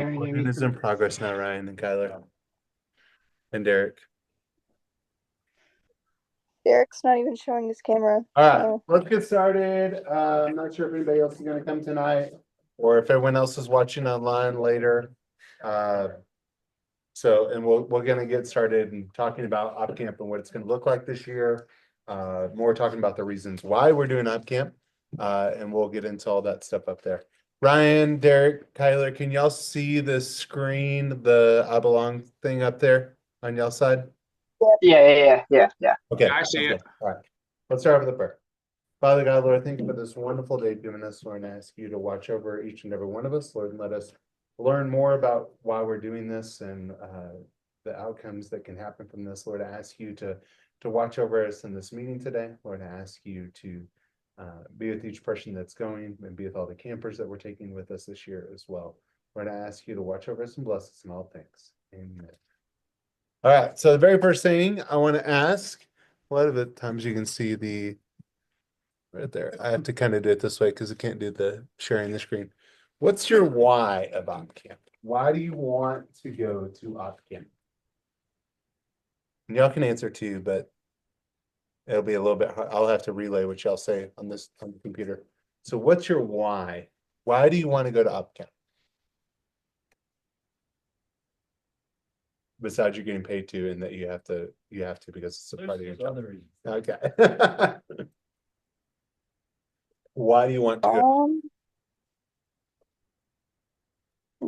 Recording is in progress now, Ryan and Kyler and Derek. Derek's not even showing his camera. All right, So let's get started. I'm not sure if anybody else is going to come tonight or if everyone else is watching online later. And we're going to get started and talking about op camp and what it's going to look like this year. More talking about the reasons why we're doing op camp, and we'll get into all that stuff up there. Ryan, Derek, Kyler, can y'all see the screen, the I belong thing up there on y'all side? Yeah. Okay. I see it. All right. Let's start with the prayer. Father God, Lord, thank you for this wonderful day given us, Lord, and I ask you to watch over each and every one of us, Lord, and let us learn more about why we're doing this and the outcomes that can happen from this. Lord, I ask you to watch over us in this meeting today. Lord, I ask you to be with each person that's going and be with all the campers that we're taking with us this year as well. Lord, I ask you to watch over us and bless us in all things. Amen. All right, so the very first thing I want to ask, a lot of the times you can see the right there. I have to kind of do it this way because I can't do the sharing the screen. What's your why of op camp? Why do you want to go to op camp? And y'all can answer too, but it'll be a little bit hard. I'll have to relay what y'all say on the computer. So what's your why? Why do you want to go to op camp? Besides you're getting paid to and that you have to because it's a part of your job. Okay. Why do you want to go?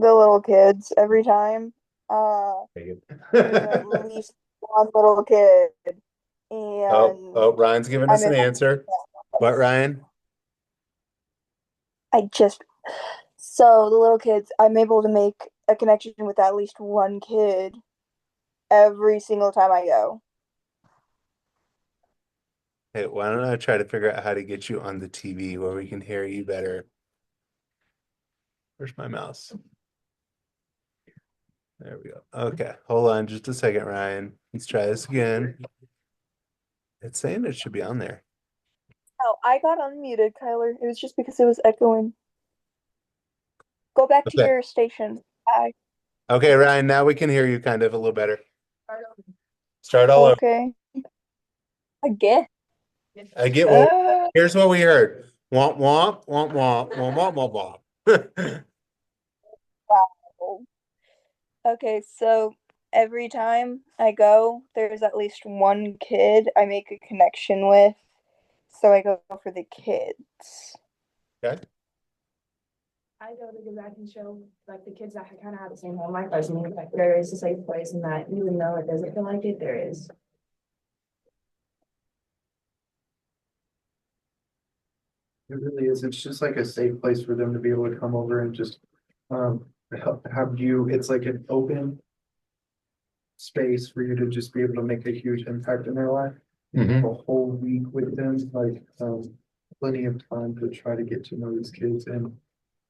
the little kids every time. There's at Oh, least one little kid, and Ryan's giving I'm us in. an answer. What, Ryan? I just so the little kids. I'm able to make a connection with at least one kid every single time I go. Hey, why don't I try to figure out how to get you on the TV where we can hear you better? Where's my mouse? There we go. Okay, hold on just a second, Ryan. Let's try this again. It's saying it should be on there. Oh, I got unmuted, Kyler. It was just because it was echoing. Go back to Okay. your station. Bye. Okay, Ryan, now we can hear you kind of a little better. Start all over. Okay. Again. I get well, here's what we heard. Womp womp, womp womp, womp womp womp womp. Wow. Okay, so every time I go, there's at least one kid I make a connection with, so I go for the kids. Okay. I go to because I can show like the kids that kind of have the same home life as me. Like there is a safe place, and that even though it doesn't feel like it, there is. It really is. It's just like a safe place for them to be able to come over and just have you. It's like an open space for you to just be able to make a huge impact in their life. Mhm. A whole week with them, like plenty of time to try to get to know these kids. And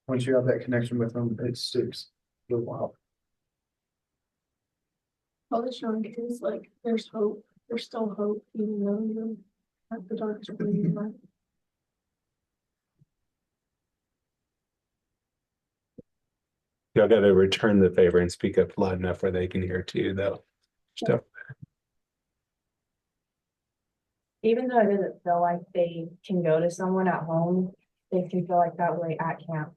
once you have that connection with them, it sticks for a while. All the showing is like there's hope. There's still hope, even though you're at the darkest point in your life. Y'all got to return the favor and speak up loud enough where they can hear too, though. Stuff. Even though it doesn't feel like they can go to someone at home, they can feel like that way at camp.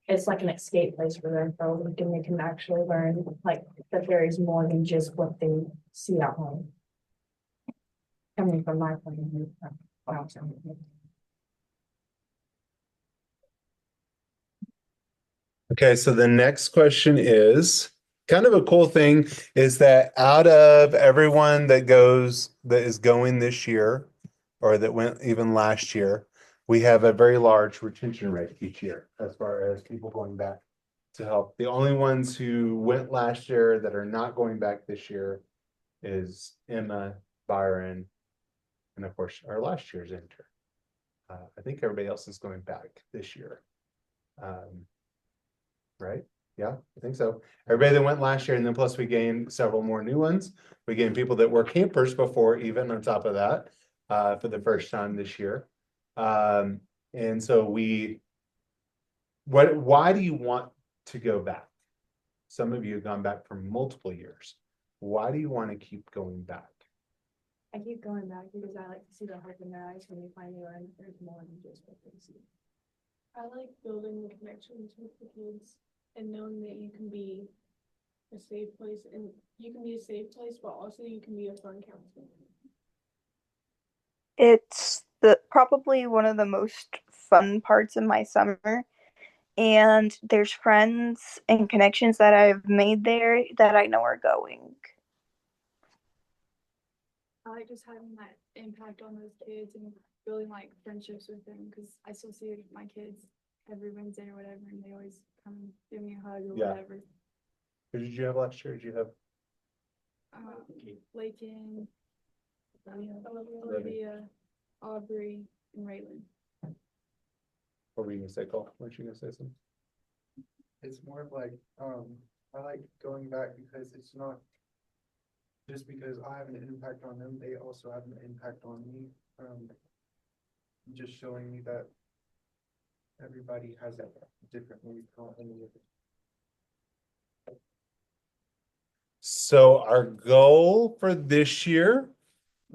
It's like an escape place for them for a week, and they can actually learn like that there is more than just what they see at home. Coming from my point of view. Wow. Okay, so the next question is kind of a cool thing is that out of everyone that is going this year or that went even last year, we have a very large retention rate each year as far as people going back to help. The only ones who went last year that are not going back this year is Emma, Byron, and of course our last year's intern. I think everybody else is going back this year. Right? Yeah, I think so. Everybody that went last year, and then plus we gained several more new ones. We gained people that were campers before, even on top of that, for the first time this year. And so why do you want to go back? Some of you have gone back for multiple years. Why do you want to keep going back? I keep going back because I like to see the hope in their eyes when they finally learn that there's more than just what they see. I like building the connections with the kids and knowing that you can be a safe place, and you can be a safe place, but also you can be a fun counselor. It's probably one of the most fun parts of my summer. And there's friends and connections that I've made there that I know are going. I like just having that impact on those kids and building like friendships with them, because I still see my kids every Wednesday or whatever, and they always come and give me a hug or Yeah. whatever. Who did you have last year? Did you have? Lakin, Olivia, Aubrey, and Raylan. What were you gonna say, Cole? Weren't you gonna say something? It's more of like, I like going back because it's not just because I have an impact on them, they also have an impact on me. Just showing me that everybody has a different way of So our goal for this year,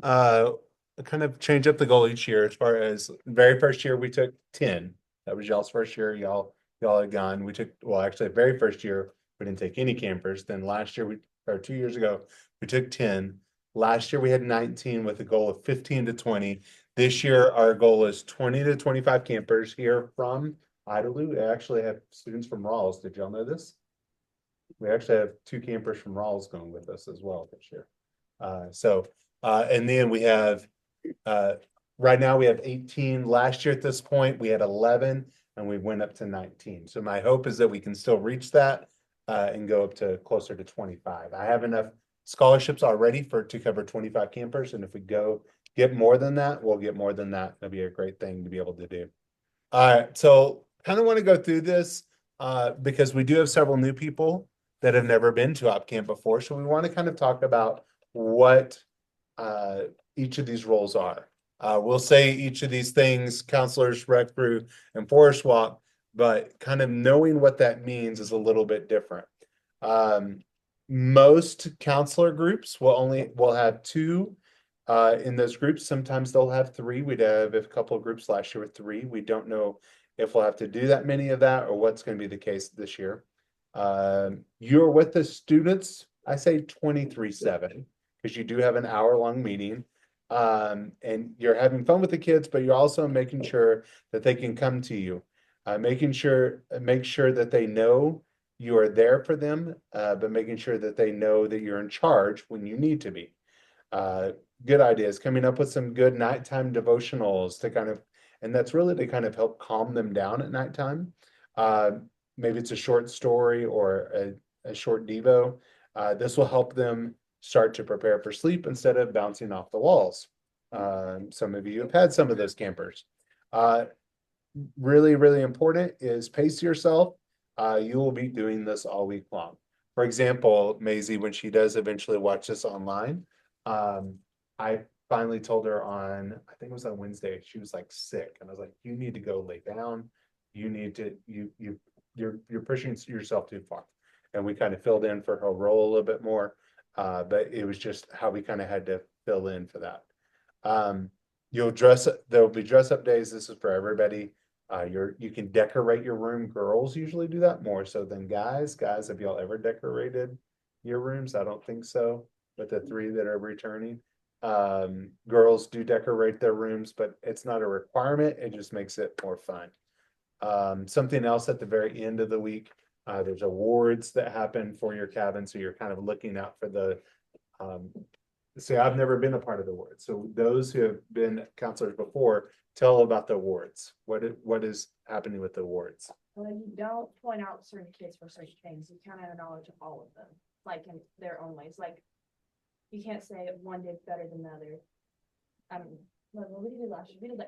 kind of change up the goal each year. As far as very first year, we took 10. That was y'all's first year. Y'all had gone. We took, well, actually, very first year, we didn't take any campers. Then last year, or 2 years ago, we took 10. Last year, we had 19 with a goal of 15 to 20. This year, our goal is 20 to 25 campers here from Idalou. We actually have students from Rawls. Did y'all know this? We actually have 2 campers from Rawls going with us as well this year. And then we have, right now we have 18. Last year at this point, we had 11 and we went up to 19. So my hope is that we can still reach that and go up to closer to 25. I have enough scholarships already to cover 25 campers. And if we get more than that, we'll get more than that. It'll be a great thing to be able to do. All right. So kind of want to go through this because we do have several new people that have never been to op camp before. So we want to kind of talk about what each of these roles are. We'll say each of these things, counselors, rec crew, and forest walk, but kind of knowing what that means is a little bit different. Most counselor groups will have 2 in those groups. Sometimes they'll have 3. We'd have a couple of groups last year with 3. We don't know if we'll have to do that many of that or what's going to be the case this year. You're with the students, I say 23/7, because you do have an hour-long meeting. And you're having fun with the kids, but you're also making sure that they can come to you. Make sure that they know you are there for them, but making sure that they know that you're in charge when you need to be. Good ideas, coming up with some good nighttime devotionals and that's really to kind of help calm them down at nighttime. Maybe it's a short story or a short devo. This will help them start to prepare for sleep instead of bouncing off the walls. Some of you have had some of those campers. Really, really important is pace yourself. You will be doing this all week long. For example, Maisie, when she does eventually watch this online, I finally told her on, I think it was on Wednesday, she was like sick. And I was like, you need to go lay down. You need to, you're pushing yourself too far. And we kind of filled in for her role a little bit more. But it was just how we kind of had to fill in for that. There'll be dress up days. This is for everybody. You can decorate your room. Girls usually do that more so than guys. Guys, have y'all ever decorated your rooms? I don't think so. But the 3 that are returning, girls do decorate their rooms, but it's not a requirement. It just makes it more fun. Something else at the very end of the week, there's awards that happen for your cabin. So you're kind of looking out for the, say I've never been a part of the awards. So those who have been counselors before, tell about the awards. What is happening with the awards? Well, you don't point out certain kids for certain things. You kind of acknowledge all of them, like in their own ways. Like you can't say one did better than the other. What we did last year, we did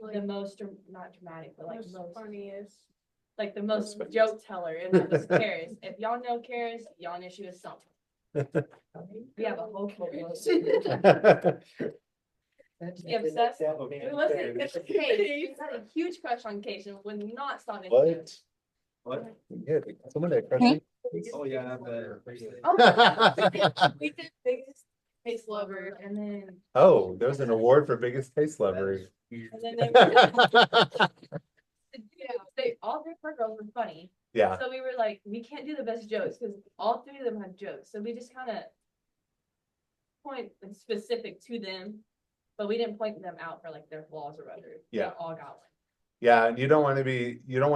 like the most, not dramatic, but like Most most funniest. like the most joke teller, and that was Karis. If y'all know Karis, y'all know she was something. We have a whole Yeah, obsessed. Listen, it's Case. She's had a huge crush on Case and would not stop it. What? What? Yeah, somebody crushing. Oh, yeah, We did biggest face lover and then, Oh, there was an award for biggest taste lover. and then they all three of our girls were funny. Yeah, So we were like, we can't do the best jokes because all three of them had jokes. So we just kind of point specific to them, but we didn't point them out for like their flaws or whatever. They Yeah. all got one. yeah, and you don't want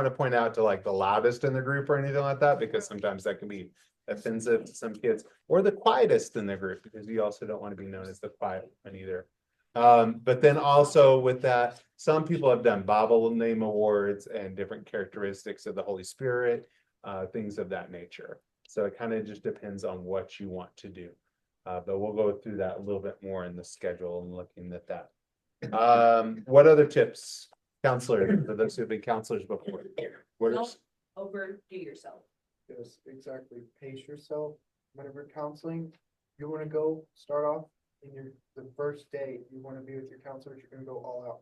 to point out to like the loudest in the group or anything like that, because sometimes that can be offensive to some kids, or the quietest in the group, because you also don't want to be known as the quiet one either. But then also with that, some people have done Bible name awards and different characteristics of the Holy Spirit, things of that nature. So it kind of just depends on what you want to do. But we'll go through that a little bit more in the schedule and looking at that. What other tips, counselors, for those who've been counselors before? What are- Don't overdo yourself. Yes, exactly. Pace yourself. Whenever counseling, you want to go start off in the first day, you want to be with your counselors, you're gonna go all out.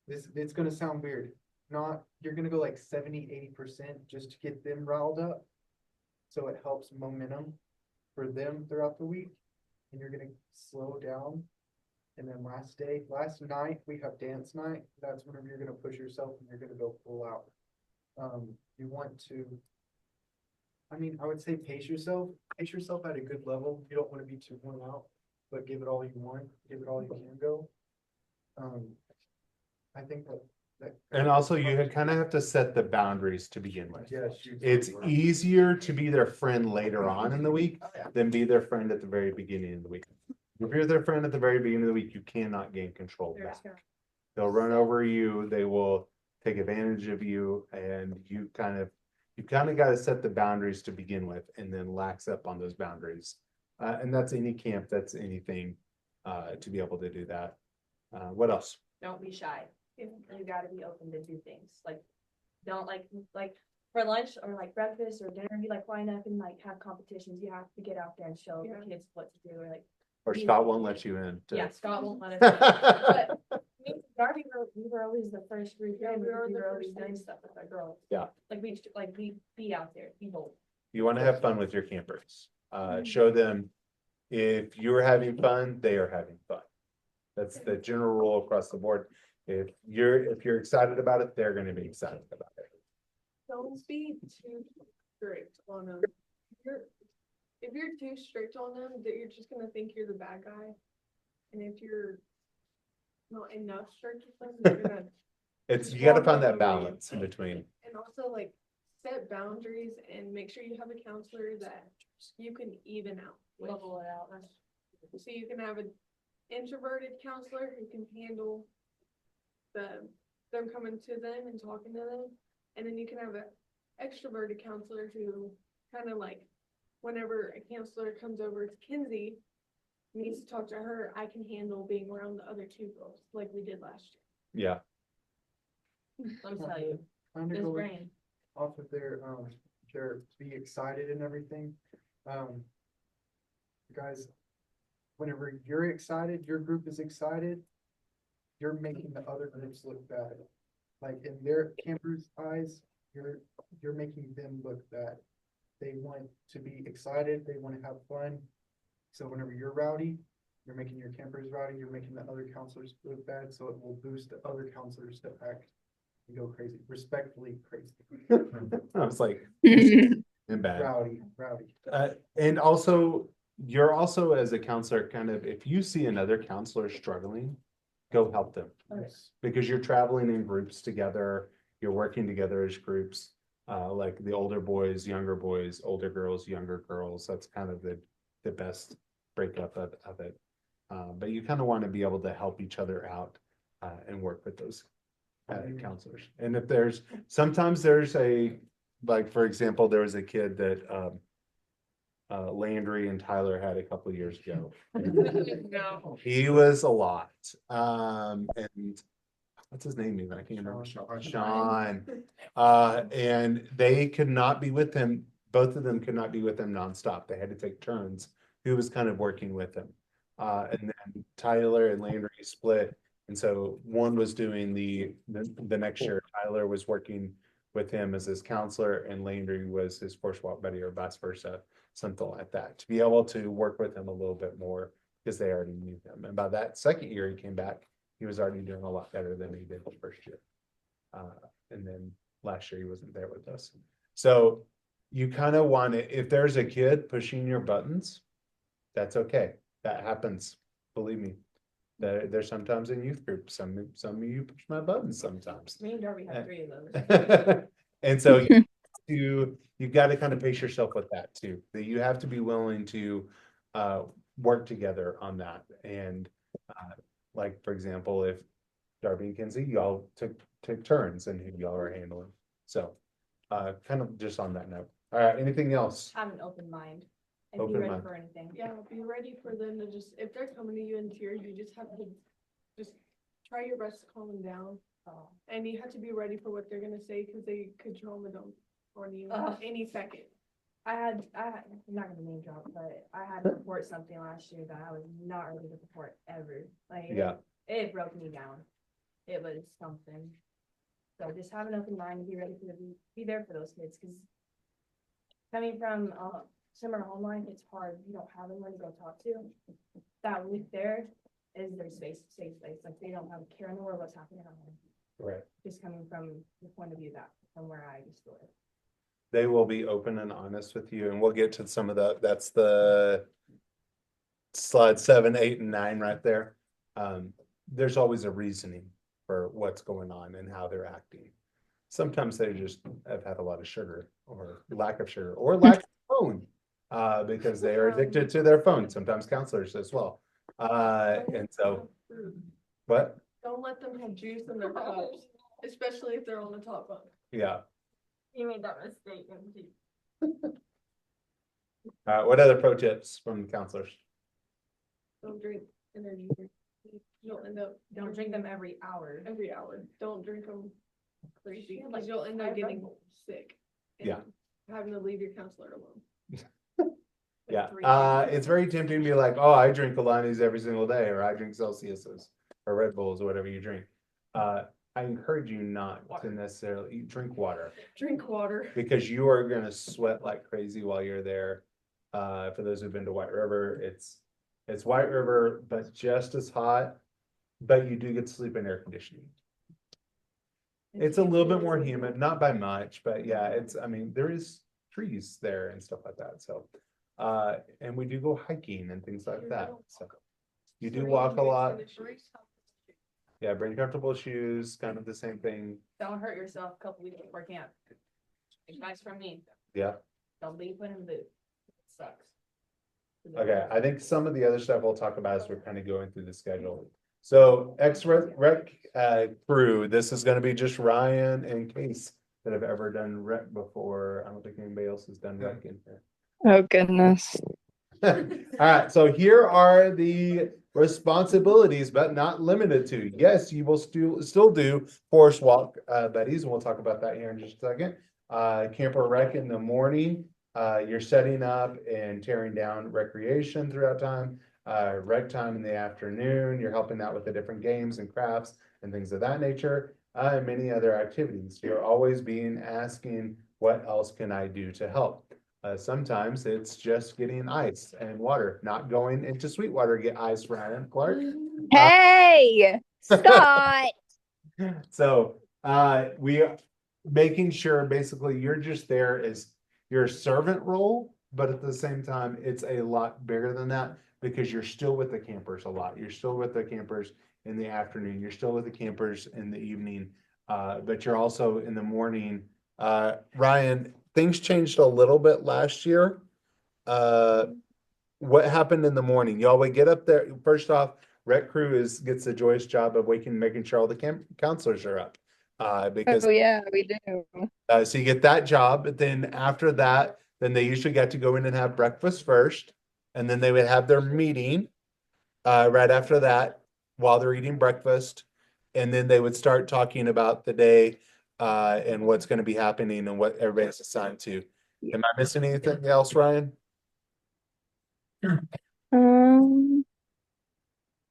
It's gonna sound weird. You're gonna go like 70-80% just to get them riled up. So it helps momentum for them throughout the week. And you're gonna slow down. And then last night, we have dance night. That's whenever you're gonna push yourself and you're gonna go full out. You want to, I would say pace yourself at a good level. You don't want to be too worn out, but give it all you want, give it all you can go. I think that. And also you kind of have to set the boundaries to begin with. Yes. It's easier to be their friend later on in the week than be their friend at the very beginning of the week. If you're their friend at the very beginning of the week, you cannot gain control back. They'll run over you, they will take advantage of you, and you kind of got to set the boundaries to begin with and then lax up on those boundaries. And that's any camp, that's anything, to be able to do that. What else? Don't be shy. You gotta be open to do things. Like, don't like for lunch or like breakfast or dinner, you like line up and like have competitions. You have to get out there and show the kids what to do. Or like, Or Scott won't let you in. yeah, Scott won't let us in. But me and Darby we were always the first group. Yeah, We were the always first doing ones. stuff with our girls. Yeah. Like we be out there, be bold. You want to have fun with your campers. Show them if you're having fun, they are having fun. That's the general rule across the board. If you're excited about it, they're going to be excited about it. Don't be too strict on them. If you're too strict on them, that you're just gonna think you're the bad guy. And if you're not enough strict with them, they're gonna. You got to find that balance in between. And also like set boundaries and make sure you have a counselor that you can even out with. Level it out. So you can have an introverted counselor who can handle them coming to them and talking to them. And then you can have an extroverted counselor who kind of like, whenever a counselor comes over to Kinsey, needs to talk to her, I can handle being around the other two girls like we did last Yeah. Let me tell you, Kind of this go brain. off of their be excited and everything. Guys, whenever you're excited, your group is excited, you're making the other groups look bad. Like in their campers' eyes, you're making them look bad. They want to be excited, they want to have fun. So whenever you're rowdy, you're making your campers rowdy, you're making the other counselors look bad, so it will boost the other counselors to act and go crazy, respectfully crazy. I was like, and bad. Rowdy. And also, you're also as a counselor, kind of, if you see another counselor struggling, go help them. Yes. Because you're traveling in groups together, you're working together as groups, like the older boys, younger boys, older girls, younger girls. That's kind of the best breakup of it. But you kind of want to be able to help each other out and work with those counselors. And if sometimes there's like, for example, there was a kid that Landry and Tyler had a couple of years ago. No. He was a lot. And what's his name even? I can't remember. Sean. And they could not be with him. Both of them could not be with him nonstop. They had to take turns. Who was kind of working with him. And then Tyler and Landry split. And so one was doing the next year, Tyler was working with him as his counselor and Landry was his force walk buddy or vice versa, something like that, to be able to work with him a little bit more because they already knew him. And by that second year he came back, he was already doing a lot better than he did the first year. And then last year he wasn't there with us. So you kind of want to, if there's a kid pushing your buttons, that's okay. That happens. Believe me. There's sometimes in youth groups, some of you push my buttons sometimes. Me and Darby have 3 of those. And so you got to kind of pace yourself with that too. That you have to be willing to work together on that. And like for example, if Darby and Kinsey, y'all take turns and who y'all are handling. So kind of just on that note. All right, anything else? Have an open mind and Open be ready mind. for anything. Yeah, be ready for them to just, if they're coming to you in tears, you just have to just try your best to calm them down. And you have to be ready for what they're gonna say, because they could trauma them on you any second. I had, I'm not gonna name drop, but I had to report something last year that I was not ready to report ever. Like, Yeah. it broke me down. It was something. So just have an open mind and be ready be there for those kids, because coming from summer home life, it's hard. You don't have anyone to go talk to. That week there is their safe place. Like they don't have a care in the world what's happening at home. Right. Just coming from the point of view that from where I used to live. They will be open and honest with you, and we'll get to some of that's the slide 7, 8, and 9 right there. There's always a reasoning for what's going on and how they're acting. Sometimes they just have had a lot of sugar or lack of sugar or lack of phone because they are addicted to their phone. Sometimes counselors as well. And so, what? Don't let them have juice in their cups, especially if they're on the top bunk. Yeah. You made that mistake, didn't you? What other pro tips from the counselors? Don't drink energy drinks. You'll end up, Don't drink them every hour. every hour. Don't drink them crazy, Yeah, like like you'll end up 5 getting Red Bulls. sick. Yeah. and Having to leave your counselor alone. Yeah, 3 it's very tempting to be like, oh, I drink Alani's every single day, or I drink Celsius's, or Red Bulls, or whatever you drink. I encourage you not to necessarily drink water Drink water. because you are gonna sweat like crazy while you're there. For those who've been to White River, it's White River, but just as hot, but you do get to sleep in air conditioning. It's a little bit more humid, not by much, but yeah, I mean, there is trees there and stuff like that, so. And we do go hiking and things like that, so. You do walk a lot. Yeah, bring comfortable shoes, kind of the same thing. Don't hurt yourself a couple weeks before camp. Advice from me. Yeah, Don't be put in the boot. It sucks. okay, I think some of the other stuff we'll talk about as we're kind of going through the schedule. So rec crew, this is gonna be just Ryan and Case that have ever done rec before. I don't think anybody else has done rec in here. Oh goodness. All right, so here are the responsibilities, but not limited to. Yes, you will still do forest walk buddies, and we'll talk about that here in just a second. Camper rec in the morning. You're setting up and tearing down recreation throughout time. Rec time in the afternoon. You're helping out with the different games and crafts and things of that nature. And many other activities. You're always being asking, what else can I do to help? Sometimes it's just getting ice and water, not going into Sweetwater to get ice, Ryan Clark. Hey, Scott. So we are making sure basically you're just there as your servant role, but at the same time, it's a lot bigger than that because you're still with the campers a lot. You're still with the campers in the afternoon. You're still with the campers in the evening, but you're also in the morning. Ryan, things changed a little bit last year. What happened in the morning? Y'all would get up there. First off, rec crew gets the joyous job of making sure all the counselors are up. Because Oh yeah, we do. so you get that job, but then after that, then they usually got to go in and have breakfast first, and then they would have their meeting right after that while they're eating breakfast, and then they would start talking about the day and what's going to be happening and what everybody's assigned to. Am I missing anything else, Ryan?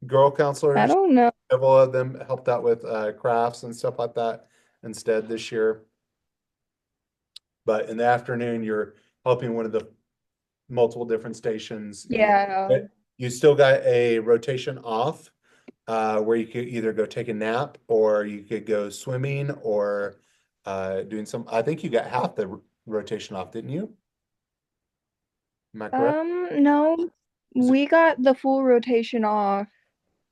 Girl I counselors, don't know. several of them helped out with crafts and stuff like that instead this year. But in the afternoon, you're helping one of the multiple different stations. Yeah. You still got a rotation off, where you could either go take a nap or you could go swimming or doing some. I think you got half the rotation off, didn't you? Am I correct? No, Is it- we got the full rotation off.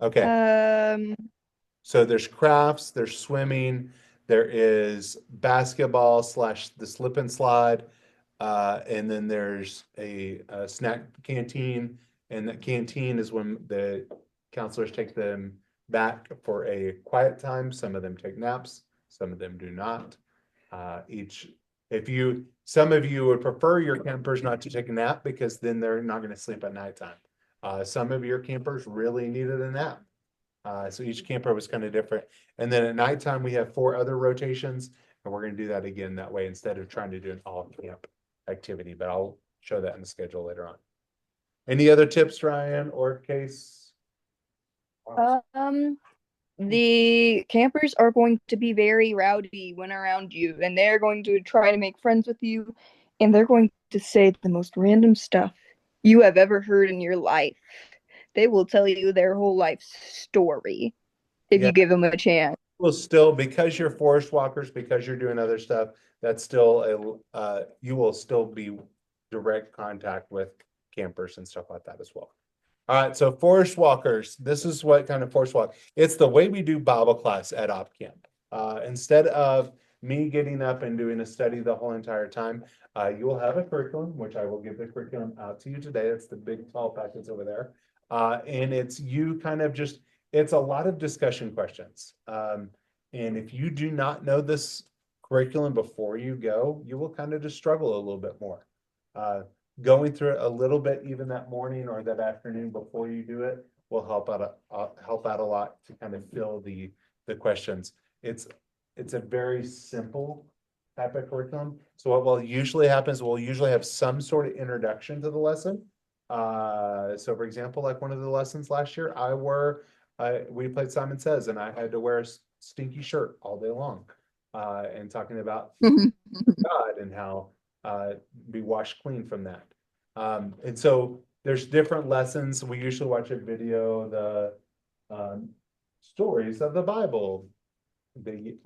Okay. So there's crafts, there's swimming, there is basketball slash the slip and slide, and then there's a snack canteen, and that canteen is when the counselors take them back for a quiet time. Some of them take naps, some of them do not. Some of you would prefer your campers not to take a nap because then they're not going to sleep at nighttime. Some of your campers really needed a nap. So each camper was kind of different. And then at nighttime, we have 4 other rotations, and we're going to do that again that way instead of trying to do an all camp activity, but I'll show that in the schedule later on. Any other tips, Ryan or Case? The campers are going to be very rowdy when around you, and they're going to try to make friends with you, and they're going to say the most random stuff you have ever heard in your life. They will tell you their whole life story if you give them a chance. Well, still, because you're forest walkers, because you're doing other stuff, that's still you will still be direct contact with campers and stuff like that as well. All right, so forest walkers, this is what kind of forest walk. It's the way we do Bible class at Op Camp. Instead of me getting up and doing a study the whole entire time, you will have a curriculum, which I will give the curriculum out to you today. It's the big tall packets over there. And it's you kind of just, it's a lot of discussion questions. And if you do not know this curriculum before you go, you will kind of just struggle a little bit more. Going through it a little bit even that morning or that afternoon before you do it will help out a lot to kind of fill the questions. It's a very simple type of curriculum. So what will usually happen is we'll usually have some sort of introduction to the lesson. So for example, like one of the lessons last year, we played Simon Says, and I had to wear a stinky shirt all day long, and talking about God and how be washed clean from that. And so there's different lessons. We usually watch a video, the stories of the Bible. The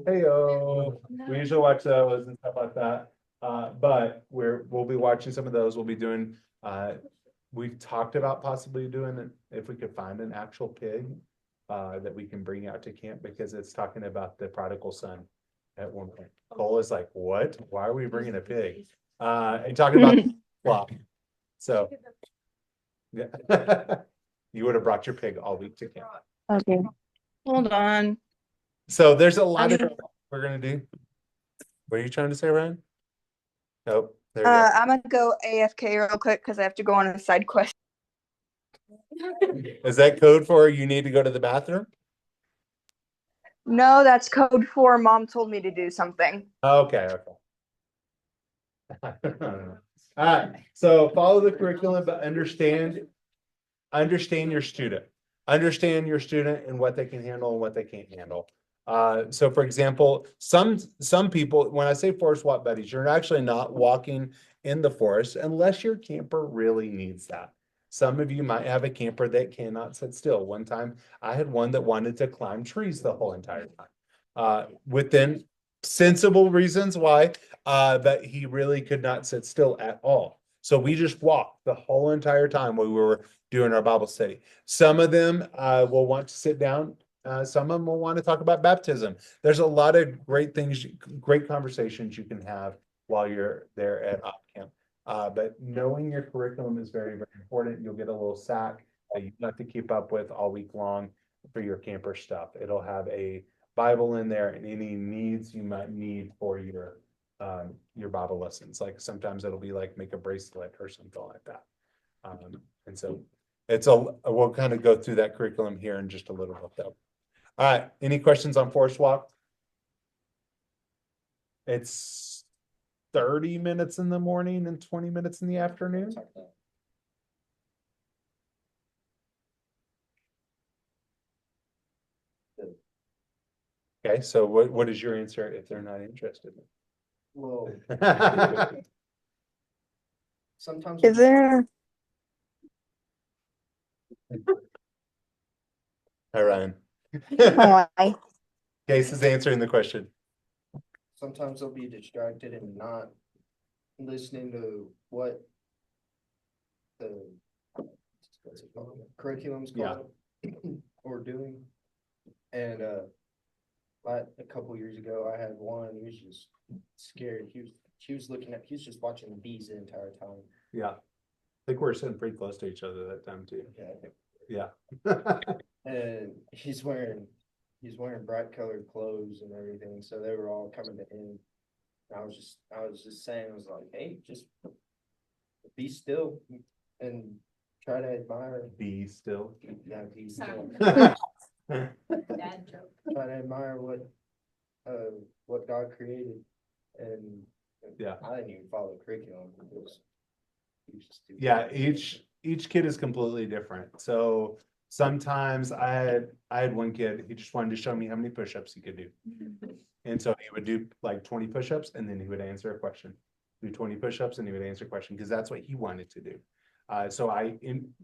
heyo. We usually watch those and stuff like that. But we'll be watching some of those. We'll be doing we've talked about possibly doing it if we could find an actual pig that we can bring out to camp, because it's talking about the prodigal son at one point. Cole is like, what? Why are we bringing a pig? And talking about flock. So yeah. You would have brought your pig all week to camp. Okay. Hold on. So there's a lot of we're gonna do. What are you trying to say, Ryan? Nope. There you I'm gonna go AFK real quick because I have to go on a side quest. go. Is that code for you need to go to the bathroom? No, that's code for Mom told me to do something. Okay. All right. So follow the curriculum, but understand your student. Understand your student and what they can handle and what they can't handle. So for example, some people, when I say forest walk buddies, you're actually not walking in the forest unless your camper really needs that. Some of you might have a camper that cannot sit still. One time I had one that wanted to climb trees the whole entire time. Within sensible reasons why, but he really could not sit still at all. So we just walked the whole entire time while we were doing our Bible study. Some of them will want to sit down. Some of them will want to talk about baptism. There's a lot of great things, great conversations you can have while you're there at Op Camp. But knowing your curriculum is very, very important. You'll get a little sack that you have to keep up with all week long for your camper stuff. It'll have a Bible in there and any needs you might need for your Bible lessons. Like sometimes it'll be like make a bracelet or something like that. And so we'll kind of go through that curriculum here in just a little bit though. All right, any questions on Forest Walk? It's 30 minutes in the morning and 20 minutes in the afternoon. Okay, so what is your answer if they're not interested? Well, sometimes. Is there? Hi, Ryan. Oh, Case is answering the question. Sometimes they'll be distracted and not listening to what the what's it called? Curriculum's called or doing. And like a couple years ago, I had one. He was just scared. He was just watching bees the entire time. Yeah. I think we're sitting pretty close to each other that time too. Yeah. Yeah. And he's wearing bright colored clothes and everything, so they were all coming to him. And I was just saying, I was like, hey, just be still and try to admire. Be still. Yeah, be still. Dad joke. Try to admire what God created. And Yeah. I didn't even follow curriculum because he was just too. Yeah, each kid is completely different. So sometimes I had one kid, he just wanted to show me how many push-ups he could do. And so he would do like 20 push-ups and then he would answer a question. Do 20 push-ups and he would answer a question because that's what he wanted to do. So I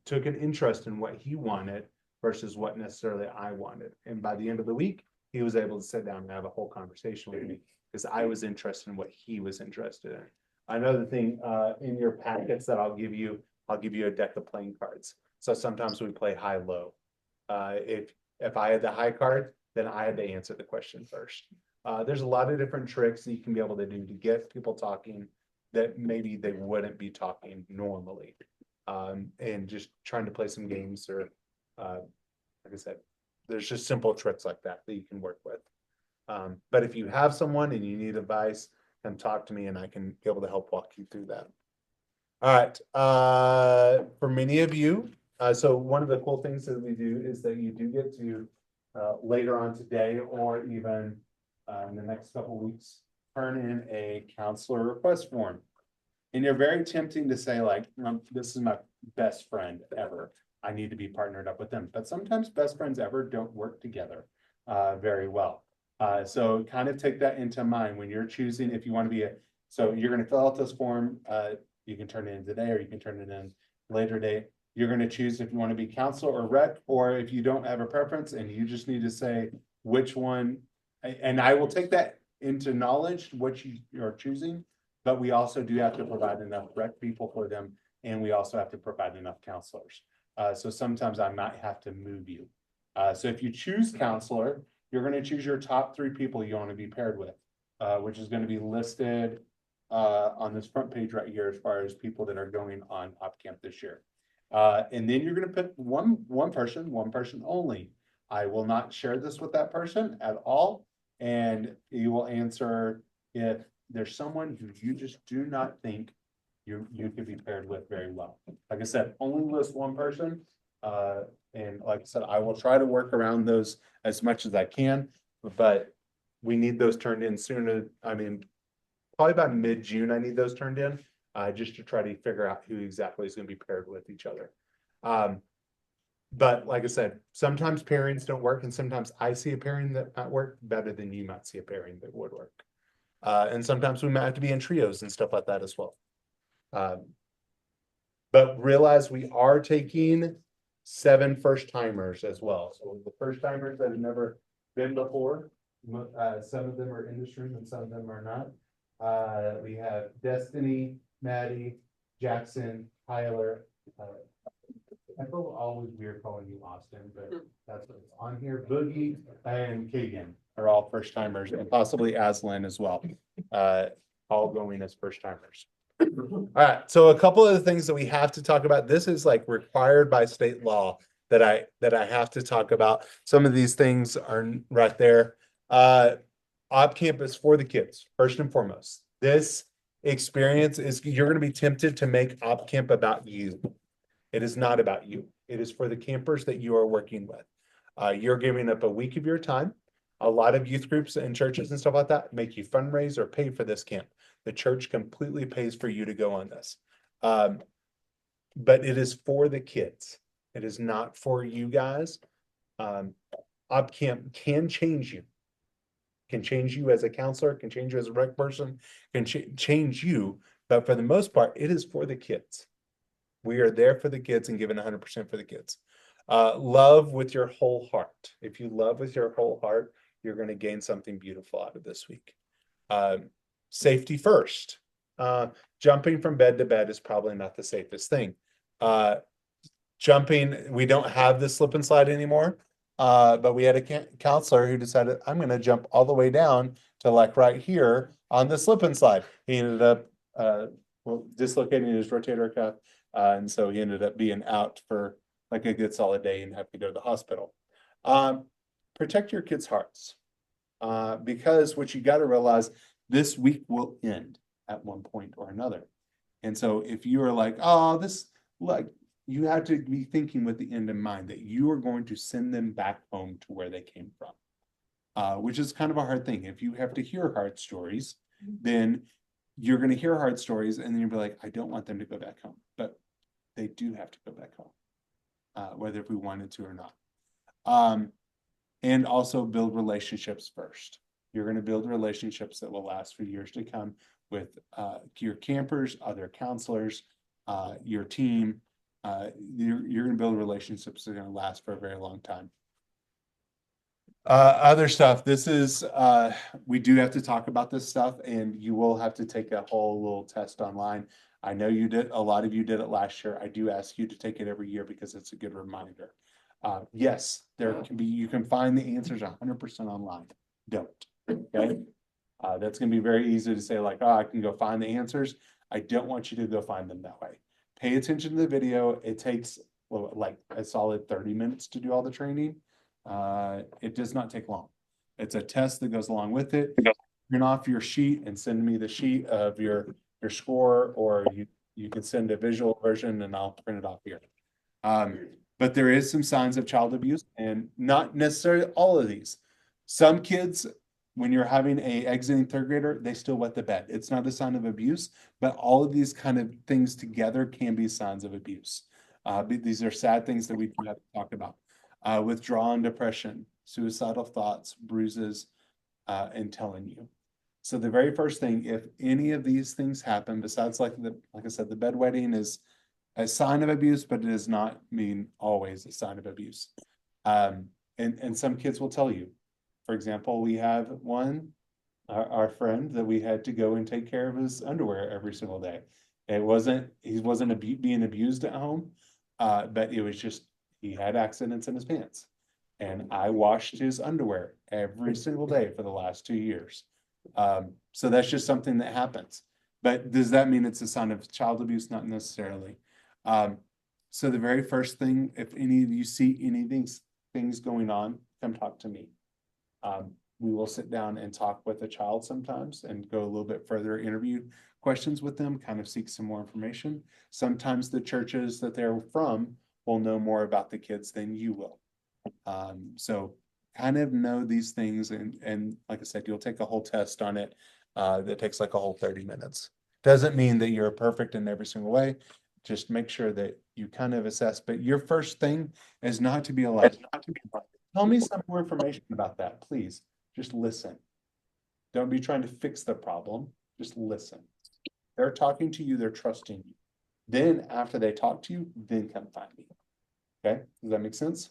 took an interest in what he wanted versus what necessarily I wanted. And by the end of the week, he was able to sit down and have a whole conversation with me because I was interested in what he was interested in. Another thing in your packets that I'll give you a deck of playing cards. So sometimes we play high-low. If I had the high card, then I had to answer the question first. There's a lot of different tricks that you can be able to do to get people talking that maybe they wouldn't be talking normally. And just trying to play some games or like I said, there's just simple tricks like that you can work with. But if you have someone and you need advice, come talk to me and I can be able to help walk you through that. All right. For many of you, so one of the cool things that we do is that you do get to later on today or even in the next couple of weeks, turn in a counselor request form. And you're very tempting to say like, this is my best friend ever. I need to be partnered up with them. But sometimes best friends ever don't work together very well. So kind of take that into mind when you're choosing if you want to be so you're going to fill out this form. You can turn it in today or you can turn it in later date. You're going to choose if you want to be counselor or rec, or if you don't have a preference and you just need to say which one. And I will take that into knowledge, what you're choosing, but we also do have to provide enough rec people for them. And we also have to provide enough counselors. So sometimes I might have to move you. So if you choose counselor, you're going to choose your top 3 people you want to be paired with, which is going to be listed on this front page right here as far as people that are going on op camp this year. And then you're going to pick one person only. I will not share this with that person at all. And you will answer if there's someone who you just do not think you could be paired with very well. Like I said, only list one person. And like I said, I will try to work around those as much as I can, but we need those turned in sooner. I mean, probably about mid-June, I need those turned in, just to try to figure out who exactly is going to be paired with each other. But like I said, sometimes pairings don't work, and sometimes I see a pairing that might work better than you might see a pairing that would work. And sometimes we might have to be in trios and stuff like that as well. But realize we are taking 7 first-timers as well. So the first-timers that have never been before, some of them are in this room and some of them are not. We have Destiny, Maddie, Jackson, Tyler. I feel always weird calling you Austin, but that's what's on here. Boogie and Kagan are all first-timers, and possibly Aslan as well. All going as first-timers. All right, so a couple of the things that we have to talk about. This is like required by state law that I have to talk about. Some of these things are right there. Op camp is for the kids, first and foremost. This experience is, you're going to be tempted to make op camp about you. It is not about you. It is for the campers that you are working with. You're giving up a week of your time. A lot of youth groups and churches and stuff like that make you fundraise or pay for this camp. The church completely pays for you to go on this. But it is for the kids. It is not for you guys. Op camp can change you. can change you as a counselor, can change you as a rec person, can change you. But for the most part, it is for the kids. We are there for the kids and giving 100% for the kids. Love with your whole heart. If you love with your whole heart, you're going to gain something beautiful out of this week. Safety first. Jumping from bed to bed is probably not the safest thing. Jumping, we don't have the slip and slide anymore. But we had a counselor who decided, I'm going to jump all the way down to like right here on the slip and slide. He ended up dislocating his rotator cuff. And so he ended up being out for like a good solid day and have to go to the hospital. Protect your kids' hearts. Because what you got to realize, this week will end at one point or another. And so if you are like, oh, this, like, you have to be thinking with the end in mind that you are going to send them back home to where they came from, which is kind of a hard thing. If you have to hear hard stories, then you're going to hear hard stories and then you'll be like, I don't want them to go back home, but they do have to go back home, whether if we wanted to or not. And also build relationships first. You're going to build relationships that will last for years to come with your campers, other counselors, your team. You're going to build relationships that are going to last for a very long time. Other stuff, this is, we do have to talk about this stuff, and you will have to take a whole little test online. I know you did, a lot of you did it last year. I do ask you to take it every year because it's a good reminder. Yes, there can be, you can find the answers 100% online. Don't, okay? That's going to be very easy to say like, oh, I can go find the answers. I don't want you to go find them that way. Pay attention to the video. It takes, well, like a solid 30 minutes to do all the training. It does not take long. It's a test that goes along with it. Print off your sheet and send me the sheet of your score, or you can send a visual version and I'll print it off here. But there is some signs of child abuse, and not necessarily all of these. Some kids, when you're having a exiting third grader, they still wet the bed. It's not a sign of abuse, but all of these kind of things together can be signs of abuse. These are sad things that we do have to talk about. Withdrawal and depression, suicidal thoughts, bruises, and telling you. So the very first thing, if any of these things happen, besides like I said, the bedwetting is a sign of abuse, but it does not mean always a sign of abuse. And some kids will tell you. For example, we have our friend that we had to go and take care of his underwear every single day. He wasn't being abused at home, but it was just, he had accidents in his pants. And I washed his underwear every single day for the last 2 years. So that's just something that happens. But does that mean it's a sign of child abuse? Not necessarily. So the very first thing, if any of you see things going on, come talk to me. We will sit down and talk with a child sometimes and go a little bit further, interview questions with them, kind of seek some more information. Sometimes the churches that they're from will know more about the kids than you will. So kind of know these things, and like I said, you'll take a whole test on it that takes like a whole 30 minutes. Doesn't mean that you're perfect in every single way. Just make sure that you kind of assess. But your first thing is not to be like, tell me some more information about that, please. Just listen. Don't be trying to fix the problem. Just listen. They're talking to you. They're trusting you. Then after they talk to you, then come find me. Okay? Does that make sense?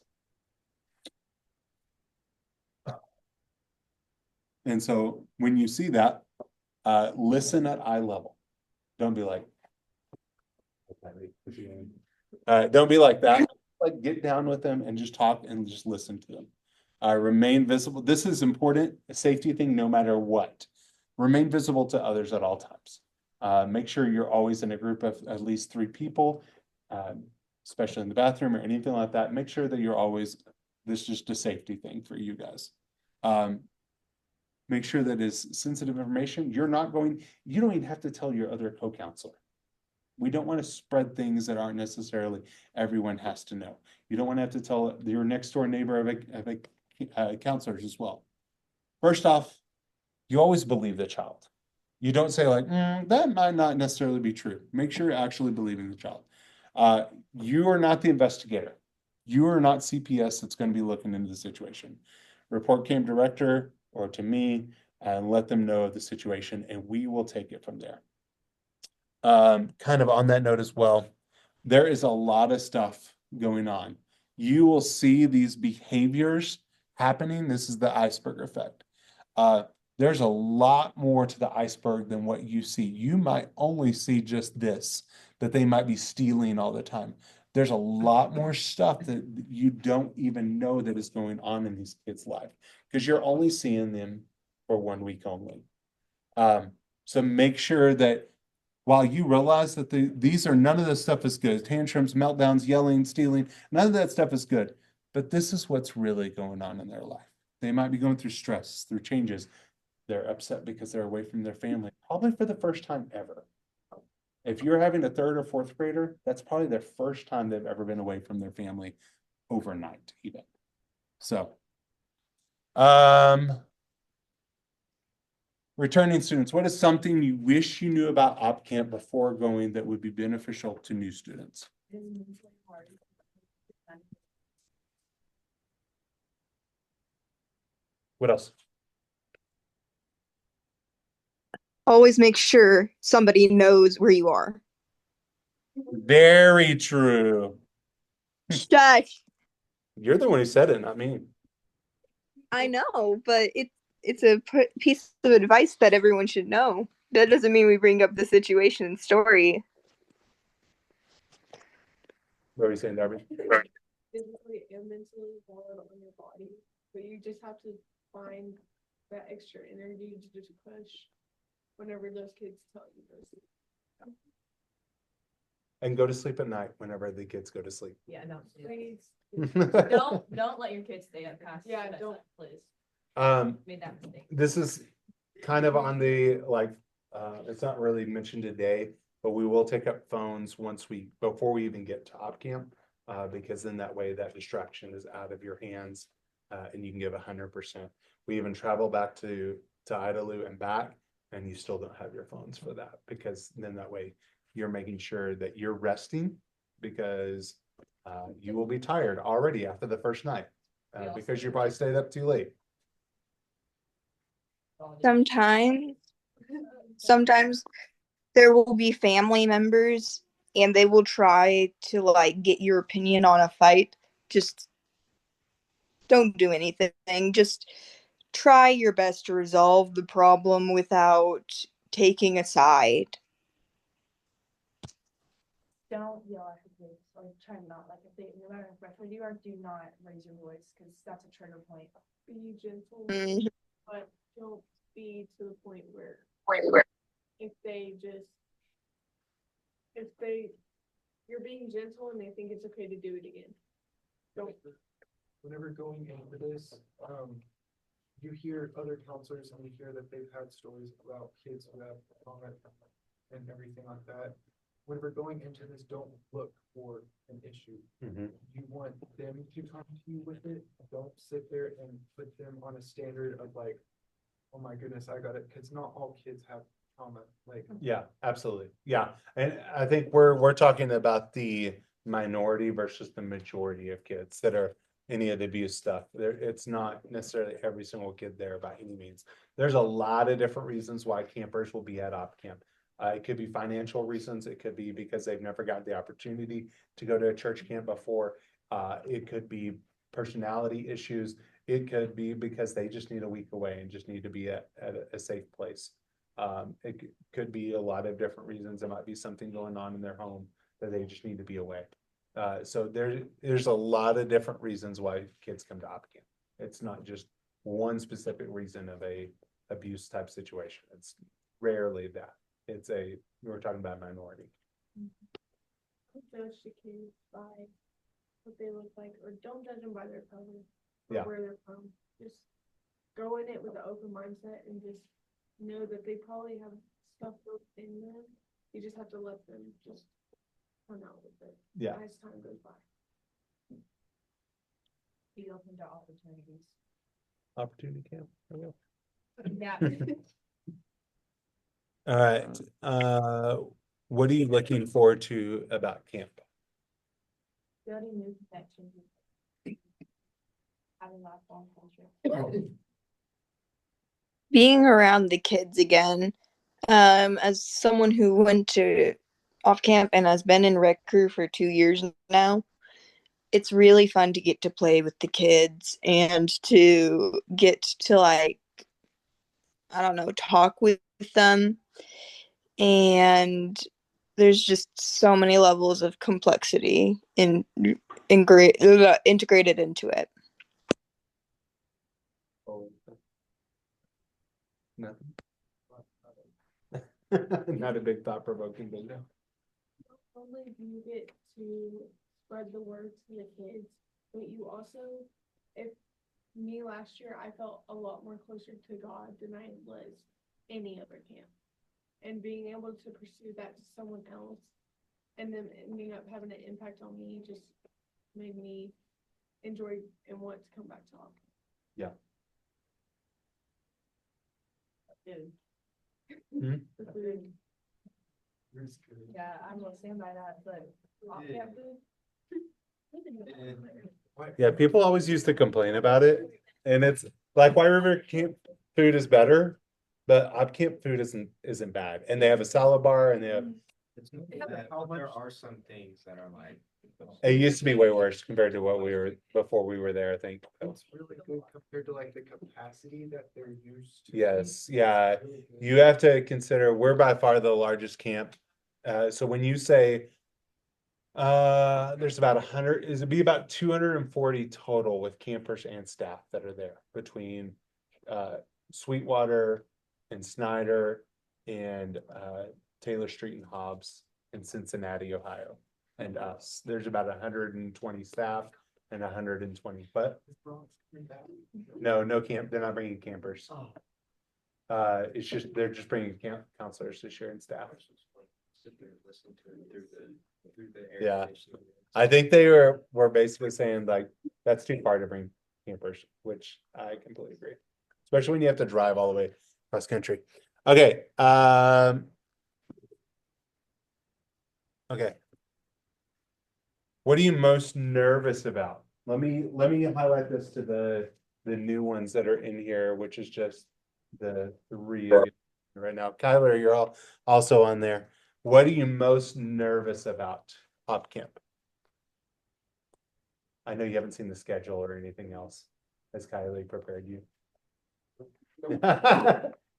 And so when you see that, listen at eye level. Don't be like, don't be like that. Like, get down with them and just talk and just listen to them. Remain visible. This is important, a safety thing, no matter what. Remain visible to others at all times. Make sure you're always in a group of at least 3 people, especially in the bathroom or anything like that. Make sure that you're always, this is just a safety thing for you guys. Make sure that is sensitive information. You don't even have to tell your other co-counselor. We don't want to spread things that aren't necessarily everyone has to know. You don't want to have to tell your next door neighbor of counselors as well. First off, you always believe the child. You don't say like, that might not necessarily be true. Make sure you're actually believing the child. You are not the investigator. You are not CPS that's going to be looking into the situation. Report came director or to me and let them know of the situation, and we will take it from there. Kind of on that note as well, there is a lot of stuff going on. You will see these behaviors happening. This is the iceberg effect. There's a lot more to the iceberg than what you see. You might only see just this, that they might be stealing all the time. There's a lot more stuff that you don't even know that is going on in these kids' life because you're only seeing them for 1 week only. So make sure that while you realize that these are none of this stuff is good, tantrums, meltdowns, yelling, stealing, none of that stuff is good. But this is what's really going on in their life. They might be going through stress, through changes. They're upset because they're away from their family, probably for the first time ever. If you're having a 3rd or 4th grader, that's probably their first time they've ever been away from their family overnight, even. So, returning students, what is something you wish you knew about op camp before going that would be beneficial to new students? What else? Always make sure somebody knows where you are. Very true. Shush. You're the one who said it, not me. I know, but it's a piece of advice that everyone should know. That doesn't mean we bring up the situation and story. What are you saying, Darby? Physically and mentally hard on your body, but you just have to find that extra energy to just push whenever those kids tell you those. And go to sleep at night whenever the kids go to sleep. Yeah, don't do Please. that. Don't let your kids stay up past. Yeah, bedtime, don't. please. Um, Made that mistake. this is kind of on the, like, it's not really mentioned today, but we will take up phones before we even get to op camp. Because then that way that distraction is out of your hands, and you can give 100%. We even travel back to Idalou and back, and you still don't have your phones for that, because then that way you're making sure that you're resting, because you will be tired already after the first night, because you probably stayed up too late. Sometimes there will be family members and they will try to like get your opinion on a fight. Just don't do anything. Just try your best to resolve the problem without taking a side. Don't yell at the kids or try not like if they no matter how frustrated you are, do not raise your voice because that's a trigger point. Be gentle, Mhm. but don't be to the point where if you're being gentle and they think it's okay to do it again. Don't. Whenever going into this, you hear other counselors and you hear that they've had stories about kids who have trauma and everything like that. Whenever going into this, don't look for an issue. You want them to come to you with it. Don't sit there and put them on a standard of like, oh my goodness, I got it. Because not all kids have trauma. Like, Yeah, absolutely. Yeah. And I think we're talking about the minority versus the majority of kids that are any of the abuse stuff. It's not necessarily every single kid there by any means. There's a lot of different reasons why campers will be at op camp. It could be financial reasons. It could be because they've never gotten the opportunity to go to a church camp before. It could be personality issues. It could be because they just need a week away and just need to be at a safe place. It could be a lot of different reasons. There might be something going on in their home that they just need to be away. So there's a lot of different reasons why kids come to op camp. It's not just one specific reason of a abuse type situation. It's rarely that. We're talking about minority. Don't judge the kids by what they look like, or don't judge them by their color or Yeah. where they're from. Just go in it with an open mindset and just know that they probably have stuff built in them. You just have to let them just come out with it. Yeah. As time goes by. Be open to opportunities. Opportunity camp. There we go. Yeah. All right. What are you looking forward to about camp? Building new connections. Having lifelong friendships. being around the kids again. As someone who went to off camp and has been in rec crew for 2 years now, it's really fun to get to play with the kids and to get to like, I don't know, talk with them. And there's just so many levels of complexity integrated into it. Oh. Nothing. Not a big thought provoking thing, no. Not only do you get to spread the word to the kids, but you also, if me last year, I felt a lot more closer to God than I was any other camp. And being able to pursue that to someone else and then ending up having an impact on me just made me enjoy and want to come back to Hawk. Yeah. Food. The food. Yeah, I'm gonna stand by that, but off camp food. Yeah, people always used to complain about it, and it's like White River camp food is better, but up camp food isn't bad, and they have a salad bar, and they have. It's not bad, but there are some things that are like. It used to be way worse compared to what we were before we were there, I think. It's really good compared to like the capacity that they're used to. Yes, yeah, you have to consider we're by far the largest camp. So when you say there's about 100, it'd be about 240 total with campers and staff that are there between Sweetwater and Snyder and Taylor Street and Hobbs in Cincinnati, Ohio, and us. There's about 120 staff and 120, but no camp. They're not bringing campers. It's just they're just bringing camp counselors this year and staff. Yeah. I think they were basically saying like that's too far to bring campers, which I completely agree. Especially when you have to drive all the way cross country. Okay. Okay. What are you most nervous about? Let me highlight this to the new ones that are in here, which is just the 3 of you right now. Kyler, you're also on there. What are you most nervous about op camp? I know you haven't seen the schedule or anything else. Has Kylie prepared you? You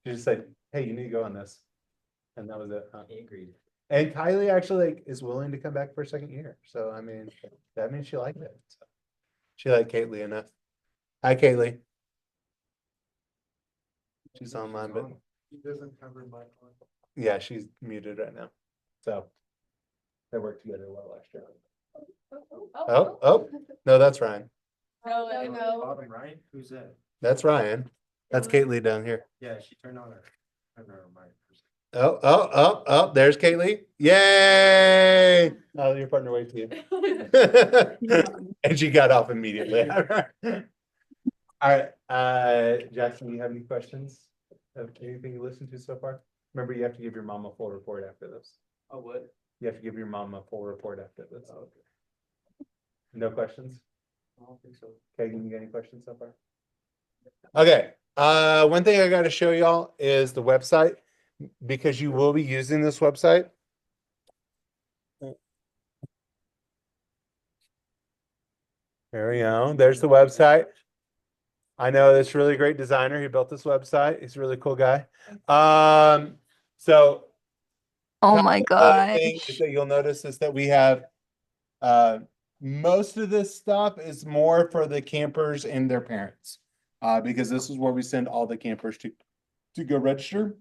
just said, hey, you need to go on this. And that was it. Huh? Agreed. And Kylie actually like is willing to come back for a second year. So I mean, that means she liked it. So, she liked Kaylee enough. Hi, Kaylee. She's online, but He doesn't cover my one. yeah, she's muted right now. So they worked together well last year. Oh, no, that's Ryan. No. Bottom right, who's that? That's Ryan. That's Kaylee down here. Yeah, she turned on her mic. Oh, there's Kaylee. Yay! Oh, your partner waved to you. And she got off immediately. All right. Jackson, do you have any questions of anything you listened to so far? Remember, you have to give your mom a full report after this. Oh, what? You have to give your mom a full report after this. Oh, okay. No questions? I don't think so. Okay, you got any questions so far? Okay. One thing I got to show y'all is the website because you will be using this website. There we go. There's the website. I know this really great designer. He built this website. He's a really cool guy. So Oh my other thing gosh. is that you'll notice is that we have most of this stuff is more for the campers and their parents. Because this is where we send all the campers to go register.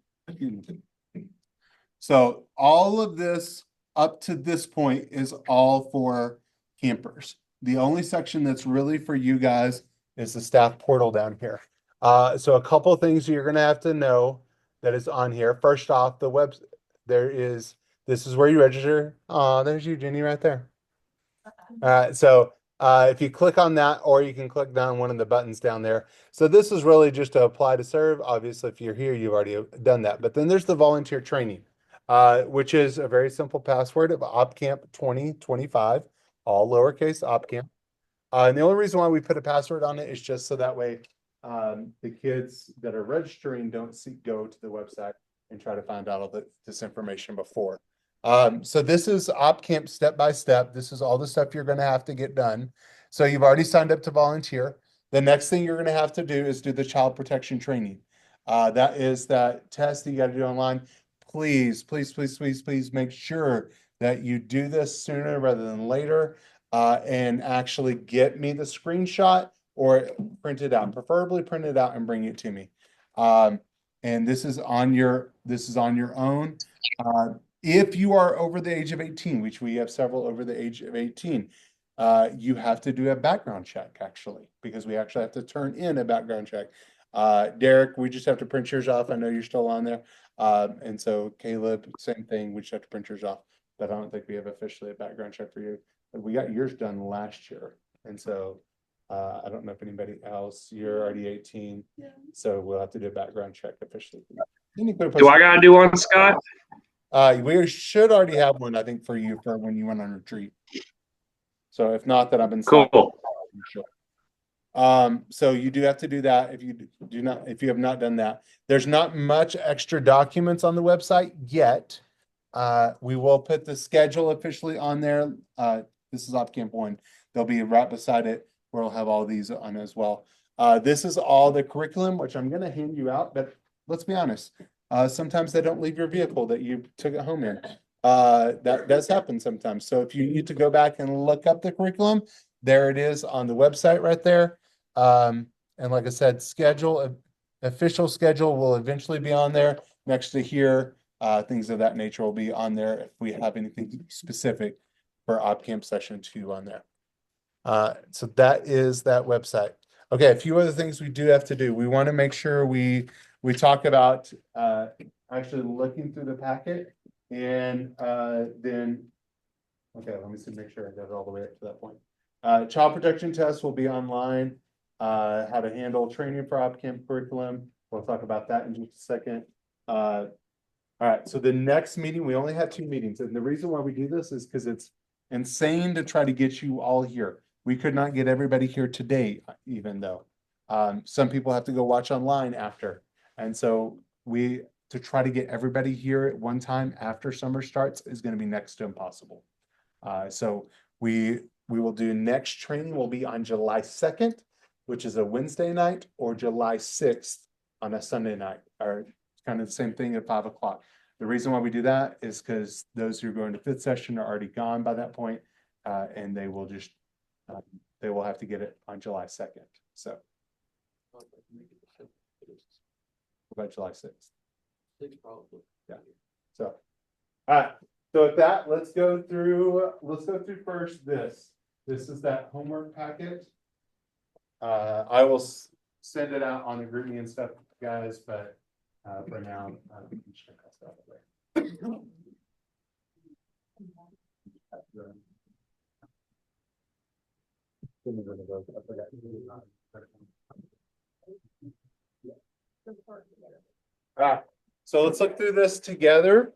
So all of this up to this point is all for campers. The only section that's really for you guys is the staff portal down here. So a couple of things you're gonna have to know that is on here. First off, the web this is where you register. There's you, Jenny, right there. So if you click on that, or you can click down one of the buttons down there. So this is really just to apply to serve. Obviously, if you're here, you've already done that. But then there's the volunteer training, which is a very simple password of OpCamp 2025, all lowercase OpCamp. And the only reason why we put a password on it is just so that way the kids that are registering don't go to the website and try to find out all this information before. So this is OpCamp step by step. This is all the stuff you're going to have to get done. So you've already signed up to volunteer. The next thing you're going to have to do is do the child protection training. That is that test that you got to do online. Please, please, please, please, please make sure that you do this sooner rather than later, and actually get me the screenshot or print it out, preferably print it out and bring it to me. And this is on your own. If you are over the age of 18, which we have several over the age of 18, you have to do a background check, actually, because we actually have to turn in a background check. Derek, we just have to print yours off. I know you're still on there. And so Caleb, same thing, we just have to print yours off, but I don't think we have officially a background check for you. But we got yours done last year. And so I don't know if anybody else, you're already 18. Yeah. So we'll have to do a background check officially. Do I gotta do one, Scott? We should already have one, I think, for you for when you went on retreat. So if not, then I've been Cool. So you do have to do that if you have not done that. There's not much extra documents on the website yet. We will put the schedule officially on there. This is OpCamp 1. There'll be right beside it where we'll have all these on as well. This is all the curriculum, which I'm going to hand you out, but let's be honest. Sometimes they don't leave your vehicle that you took it home in. That does happen sometimes. So if you need to go back and look up the curriculum, there it is on the website right there. And like I said, official schedule will eventually be on there next to here. Things of that nature will be on there if we have anything specific for OpCamp session 2 on there. So that is that website. Okay, a few other things we do have to do. We want to make sure we talk about actually looking through the packet, and then okay, let me see, make sure I got it all the way up to that point. Child protection tests will be online. How to handle training for OpCamp curriculum. We'll talk about that in just a second. All right, so the next meeting, we only had 2 meetings, and the reason why we do this is because it's insane to try to get you all here. We could not get everybody here today, even though some people have to go watch online after. And so to try to get everybody here at one time after summer starts is going to be next to impossible. So we will do next training will be on July 2nd, which is a Wednesday night, or July 6th on a Sunday night, or kind of the same thing at 5 o'clock. The reason why we do that is because those who are going to 5th session are already gone by that point, and they will just they will have to get it on July 2nd. So about July 6th. Probably. Yeah. So all right. So with that, let's go through first this. This is that homework packet. I will send it out on the group me and stuff, guys, but for now, I'm just gonna pass that away. All right, so let's look through this together.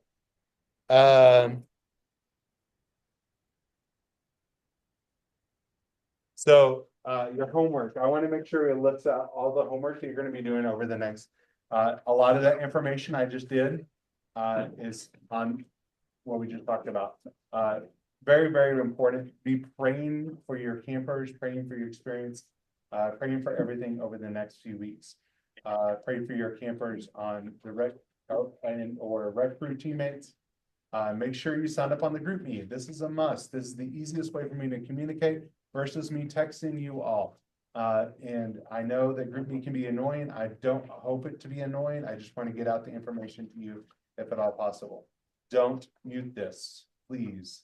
So your homework, I want to make sure it looks at all the homework that you're going to be doing over the next, a lot of that information I just did is on what we just talked about. Very, very important. Be praying for your campers, praying for your experience, praying for everything over the next few weeks. Pray for your campers on the rec or rec crew teammates. Make sure you sign up on the group meet. This is a must. This is the easiest way for me to communicate versus me texting you all. And I know that group meet can be annoying. I don't hope it to be annoying. I just want to get out the information to you if at all possible. Don't mute this, please.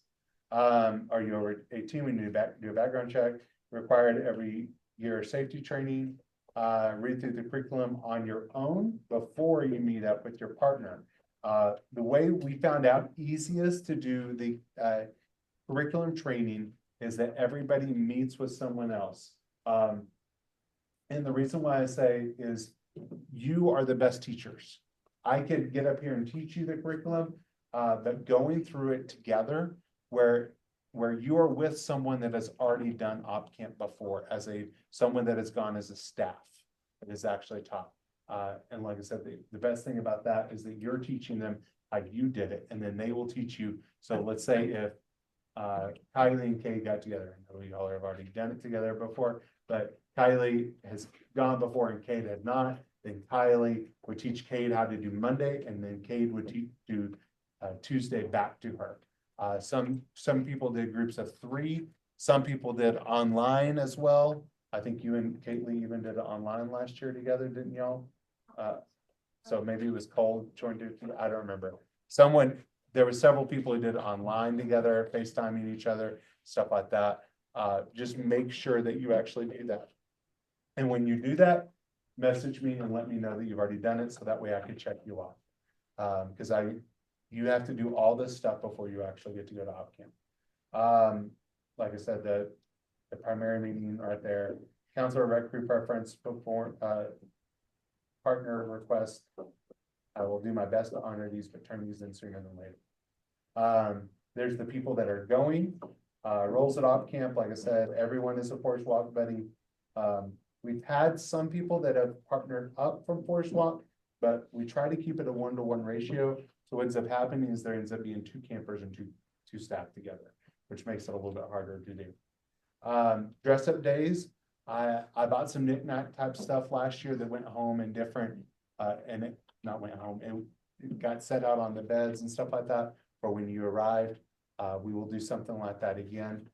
Are you over 18? We need to do a background check. Required every year safety training. Read through the curriculum on your own before you meet up with your partner. The way we found out easiest to do the curriculum training is that everybody meets with someone else. And the reason why I say is you are the best teachers. I could get up here and teach you the curriculum, but going through it together where you are with someone that has already done OpCamp before as someone that has gone as a staff. is actually taught. And like I said, the best thing about that is that you're teaching them how you did it, and then they will teach you. So let's say if Kylie and Kate got together, I know y'all have already done it together before, but Kylie has gone before and Kate had not. Then Kylie would teach Kate how to do Monday, and then Kate would do Tuesday back to her. Some people did groups of 3. Some people did online as well. I think you and Caitlin even did it online last year together, didn't y'all? So maybe it was Cole joined it. I don't remember. There were several people who did it online together, FaceTiming each other, stuff like that. Just make sure that you actually do that. And when you do that, message me and let me know that you've already done it, so that way I can check you off. Because you have to do all this stuff before you actually get to go to op camp. Like I said, the primary meeting right there, counselor rec crew preference before partner request. I will do my best to honor these, but turn these in sooner than later. There's the people that are going, roles at op camp. Like I said, everyone is a Forest Walk buddy. We've had some people that have partnered up from Forest Walk, but we try to keep it a 1-to-1 ratio. So what ends up happening is there ends up being 2 campers and two staff together, which makes it a little bit harder to do. Dress up days. I bought some knick-knack type stuff last year that went home in different, and it not went home, it got set out on the beds and stuff like that for when you arrived. We will do something like that again,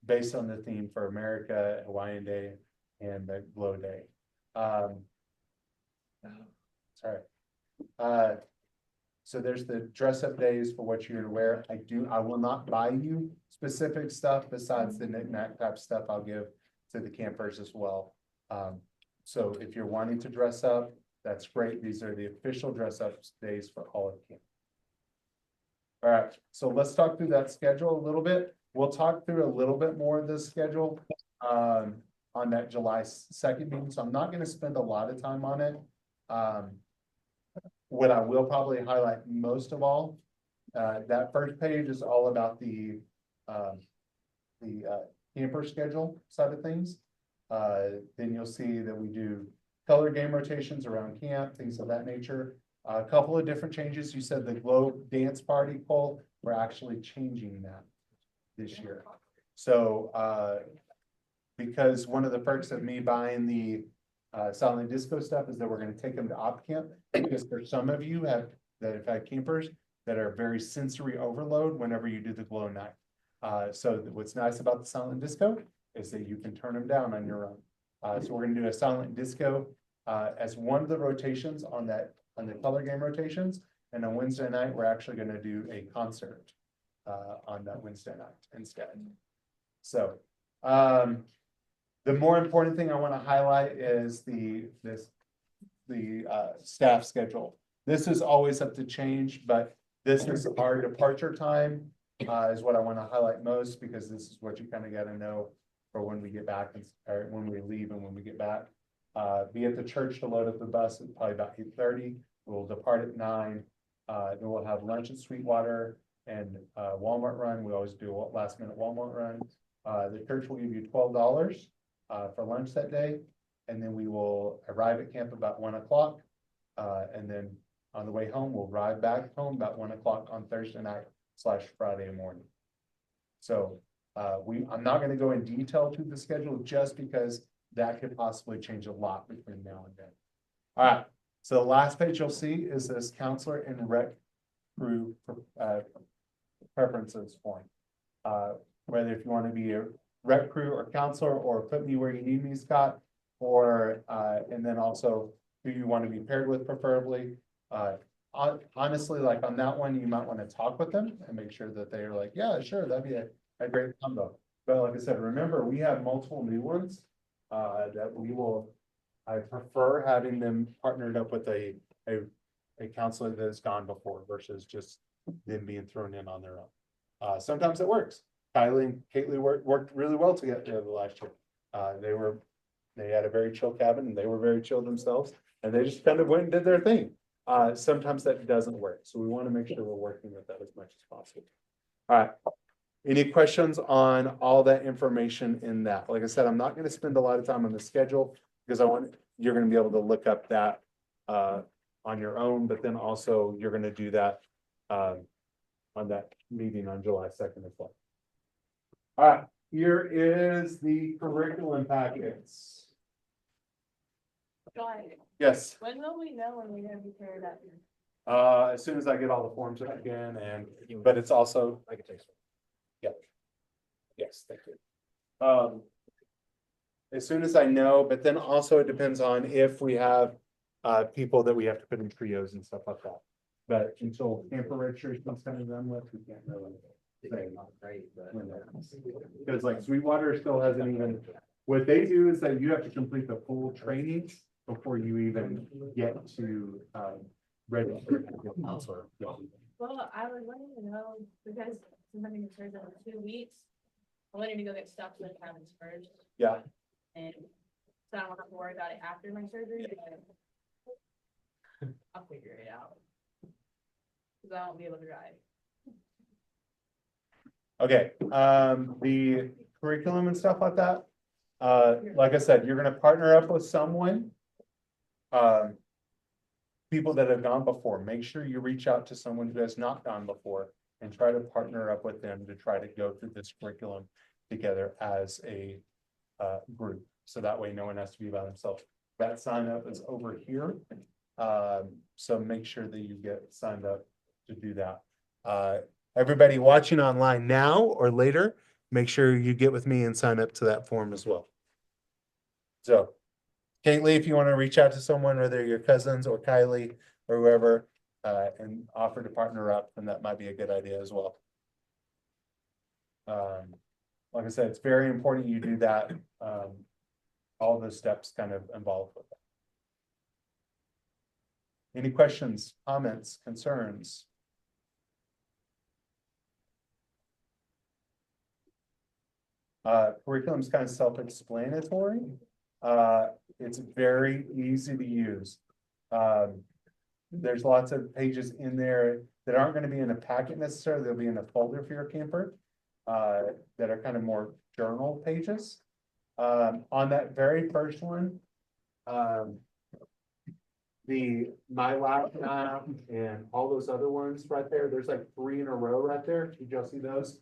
based on the theme for America, Hawaiian Day, and the Glow Day. Sorry. So there's the dress up days for what you're to wear. I will not buy you specific stuff besides the knick-knack type stuff I'll give to the campers as well. So if you're wanting to dress up, that's great. These are the official dress up days for all of camp. All right, so let's talk through that schedule a little bit. We'll talk through a little bit more of this schedule on that July 2nd meeting. So I'm not going to spend a lot of time on it. What I will probably highlight most of all, that first page is all about the camper schedule side of things. Then you'll see that we do color game rotations around camp, things of that nature. A couple of different changes. You said the Glow dance party poll, we're actually changing that this year. So because one of the perks of me buying the silent disco stuff is that we're going to take them to op camp, because for some of you that have had campers that are very sensory overload whenever you do the Glow night. So what's nice about the silent disco is that you can turn them down on your own. So we're going to do a silent disco as one of the rotations on the color game rotations. And on Wednesday night, we're actually going to do a concert on that Wednesday night instead. So the more important thing I want to highlight is the staff schedule. This is always up to change, but this is our departure time is what I want to highlight most, because this is what you kind of got to know for when we get back, or when we leave and when we get back. Be at the church to load up the bus at probably about 8:30. We'll depart at 9. Then we'll have lunch at Sweetwater and Walmart run. We always do a last minute Walmart run. The church will give you $12 for lunch that day. And then we will arrive at camp about 1 o'clock. And then on the way home, we'll ride back home about 1 o'clock on Thursday night / Friday morning. So I'm not going to go in detail to the schedule, just because that could possibly change a lot between now and then. All right. So the last page you'll see is this counselor and rec crew preferences form. Whether if you want to be a rec crew or counselor, or put me where you need me, Scott, or and then also who you want to be paired with, preferably. Honestly, like on that one, you might want to talk with them and make sure that they're like, yeah, sure, that'd be a great combo. But like I said, remember, we have multiple new ones that we will. I prefer having them partnered up with a counselor that has gone before versus just them being thrown in on their own. Sometimes it works. Kylie and Caitlin worked really well together the last year. They had a very chill cabin, and they were very chill themselves, and they just kind of went and did their thing. Sometimes that doesn't work, so we want to make sure we're working with that as much as possible. All right. Any questions on all that information in that? Like I said, I'm not going to spend a lot of time on the schedule, because I want you're gonna be able to look up that on your own, but then also you're gonna do that on that meeting on July 2nd as well. All right, here is the curriculum packets. Yes. When will we know when we're gonna be paired up? As soon as I get all the forms back in but it's also, I can take some. Yeah. Yes, thank you. As soon as I know, but then also it depends on if we have people that we have to put in trios and stuff like that. But until camper registration's kind of done with, we can't really say. Because like Sweetwater still hasn't even, what they do is that you have to complete the full training before you even get to register. Well, I was wanting to know, because somebody gets surgery in 2 weeks, I wanted to go get stuff with cabins first, Yeah, and so I don't have to worry about it after my surgery, but I'll figure it out. Cause I won't be able to drive. okay, the curriculum and stuff like that. Like I said, you're gonna partner up with someone. People that have gone before, make sure you reach out to someone who has not gone before and try to partner up with them to try to go through this curriculum together as a group. So that way no one has to be by themselves. That sign up is over here. So make sure that you get signed up to do that. Everybody watching online now or later, make sure you get with me and sign up to that form as well. So Kaylee, if you want to reach out to someone, whether your cousins or Kylie or whoever, and offer to partner up, then that might be a good idea as well. Like I said, it's very important you do that. All those steps kind of involved with that. Any questions, comments, concerns? Curriculum is kind of self-explanatory. It's very easy to use. There's lots of pages in there that aren't going to be in a packet necessarily. They'll be in a folder for your camper that are kind of more journal pages. On that very first one, the My Lab app and all those other ones right there, there's like 3 in a row right there. Did y'all see those?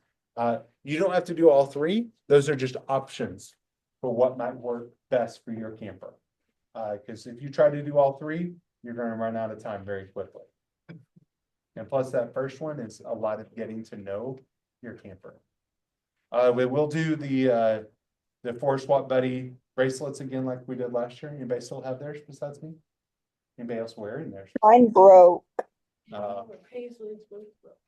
You don't have to do all 3. Those are just options for what might work best for your camper. Because if you try to do all 3, you're going to run out of time very quickly. And plus that first one is a lot of getting to know your camper. We will do the Forest Swap Buddy bracelets again like we did last year. Anybody still have theirs besides me? Anybody else wearing theirs? Mine broke. Paisley's was broke.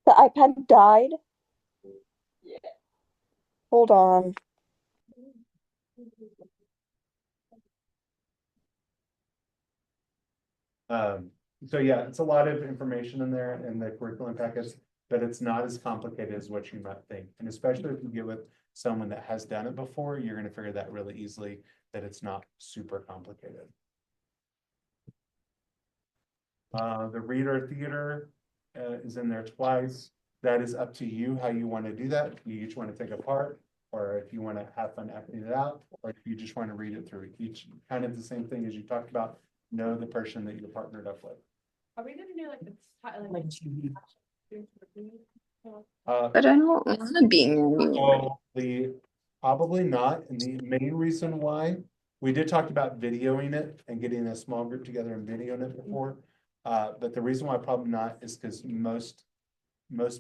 The iPad died. Yeah. Hold on. So yeah, it's a lot of information in there in the curriculum packets, but it's not as complicated as what you might think. And especially if you get with someone that has done it before, you're going to figure that really easily, that it's not super complicated. The reader theater is in there twice. That is up to you how you want to do that. You each want to take a part, or if you want to have fun acting it out, or if you just want to read it through. Each kind of the same thing as you talked about. Know the person that you're partnered up with. Are we gonna do like the But I don't want to be anymore. So probably not, and the main reason why we did talk about videoing it and getting a small group together and videoing it before, but the reason why probably not is because most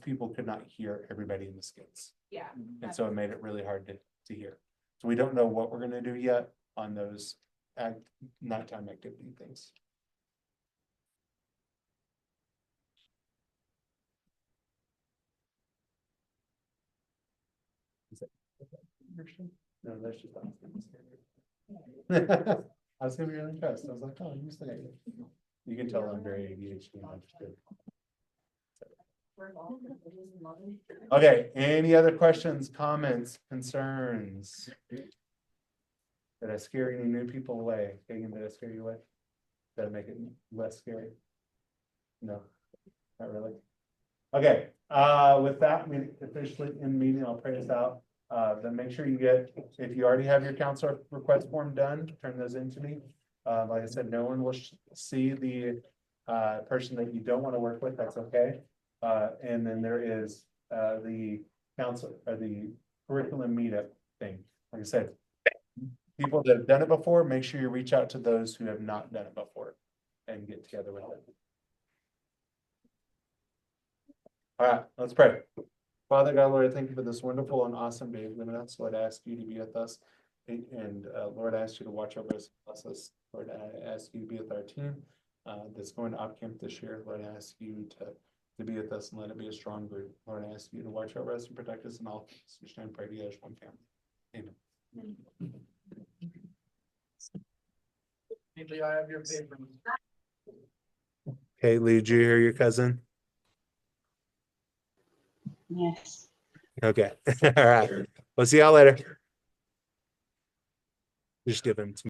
people could not hear everybody in the skits, Yeah. and so it made it really hard to hear. So we don't know what we're going to do yet on those nighttime activity things. No, that's just I was gonna be really impressed. I was like, oh, you say it. You can tell I'm very ADHD and understood. Okay, any other questions, comments, concerns? Did I scare any new people away? Kagan, did I scare you away? Did I make it less scary? No, not really. Okay, with that, we officially end meeting. I'll pray us out. then make sure you get, if you already have your counselor request form done, turn those into me. Like I said, no one will see the person that you don't want to work with, that's okay. And then there is the council or the curriculum meetup thing. Like I said, people that have done it before, make sure you reach out to those who have not done it before and get together with them. All right, let's pray. Father God, Lord, I thank you for this wonderful and awesome day of living us. Lord, I ask you to be with us. And Lord, I ask you to watch over us, bless us. Lord, I ask you to be with our team that's going to op camp this year. Lord, I ask you to be with us and let it be a strong group. Lord, I ask you to watch over us and protect us in all things. We stand and pray together as one family. Amen. Lee, I have your paper. Hey, Lee, did you hear your cousin? Yes. Okay. All right. We'll see y'all later. Just give him to me.